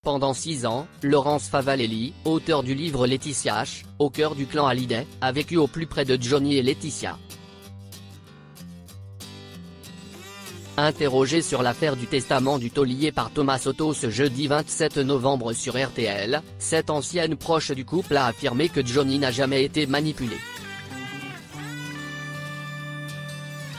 Pendant 6 ans, Laurence Favalelli, auteur du livre Laetitia H, au cœur du clan Hallyday, a vécu au plus près de Johnny et Laetitia. Interrogé sur l'affaire du testament du taulier par Thomas Soto ce jeudi 27 novembre sur RTL, cette ancienne proche du couple a affirmé que Johnny n'a jamais été manipulé.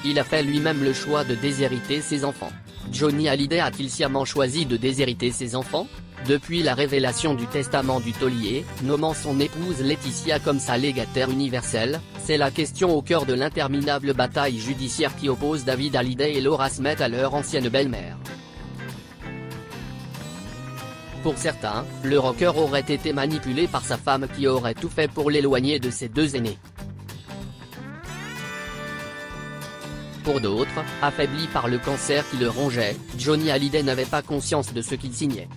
Il a fait lui-même le choix de déshériter ses enfants. Johnny Hallyday a-t-il sciemment choisi de déshériter ses enfants? Depuis la révélation du testament du taulier, nommant son épouse Laetitia comme sa légataire universelle, c'est la question au cœur de l'interminable bataille judiciaire qui oppose David Hallyday et Laura Smet à leur ancienne belle-mère. Pour certains, le rocker aurait été manipulé par sa femme qui aurait tout fait pour l'éloigner de ses deux aînés. Pour d'autres, affaibli par le cancer qui le rongeait, Johnny Hallyday n'avait pas conscience de ce qu'il signait.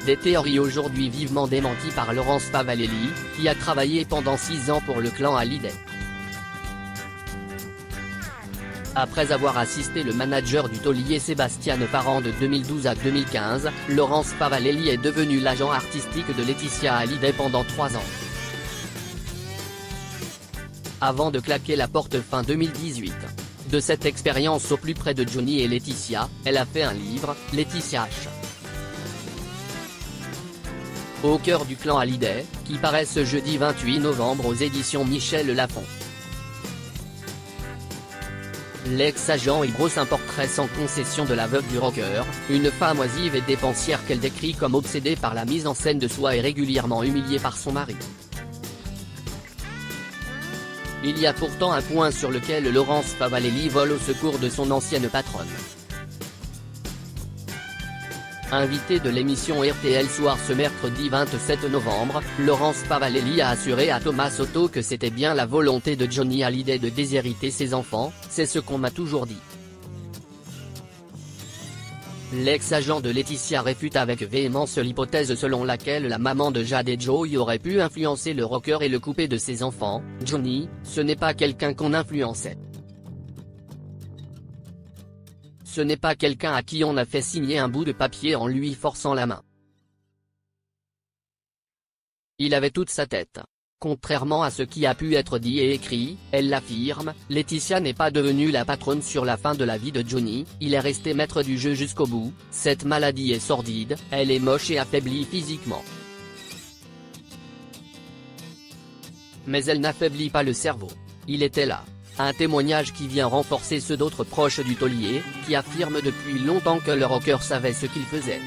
Des théories aujourd'hui vivement démenties par Laurence Favalelli, qui a travaillé pendant 6 ans pour le clan Hallyday. Après avoir assisté le manager du taulier Sébastien Parent de 2012 à 2015, Laurence Favalelli est devenue l'agent artistique de Laetitia Hallyday pendant 3 ans. Avant de claquer la porte fin 2018. De cette expérience au plus près de Johnny et Laetitia, elle a fait un livre, Laetitia H. Au cœur du clan Hallyday, qui paraît ce jeudi 28 novembre aux éditions Michel Lafon. L'ex-agent y brosse un portrait sans concession de la veuve du rocker, une femme oisive et dépensière qu'elle décrit comme obsédée par la mise en scène de soi et régulièrement humiliée par son mari. Il y a pourtant un point sur lequel Laurence Favalelli vole au secours de son ancienne patronne. Invitée de l'émission RTL Soir ce mercredi 27 novembre, Laurence Favalelli a assuré à Thomas Soto que c'était bien la volonté de Johnny Hallyday de déshériter ses enfants, c'est ce qu'on m'a toujours dit. L'ex-agent de Laetitia réfute avec véhémence l'hypothèse selon laquelle la maman de Jade et Joey aurait pu influencer le rocker et le couper de ses enfants. Johnny, ce n'est pas quelqu'un qu'on influençait. Ce n'est pas quelqu'un à qui on a fait signer un bout de papier en lui forçant la main. Il avait toute sa tête. Contrairement à ce qui a pu être dit et écrit, elle l'affirme, Laetitia n'est pas devenue la patronne sur la fin de la vie de Johnny, il est resté maître du jeu jusqu'au bout, cette maladie est sordide, elle est moche et affaiblie physiquement. Mais elle n'affaiblit pas le cerveau. Il était là. Un témoignage qui vient renforcer ceux d'autres proches du taulier, qui affirment depuis longtemps que le rocker savait ce qu'il faisait.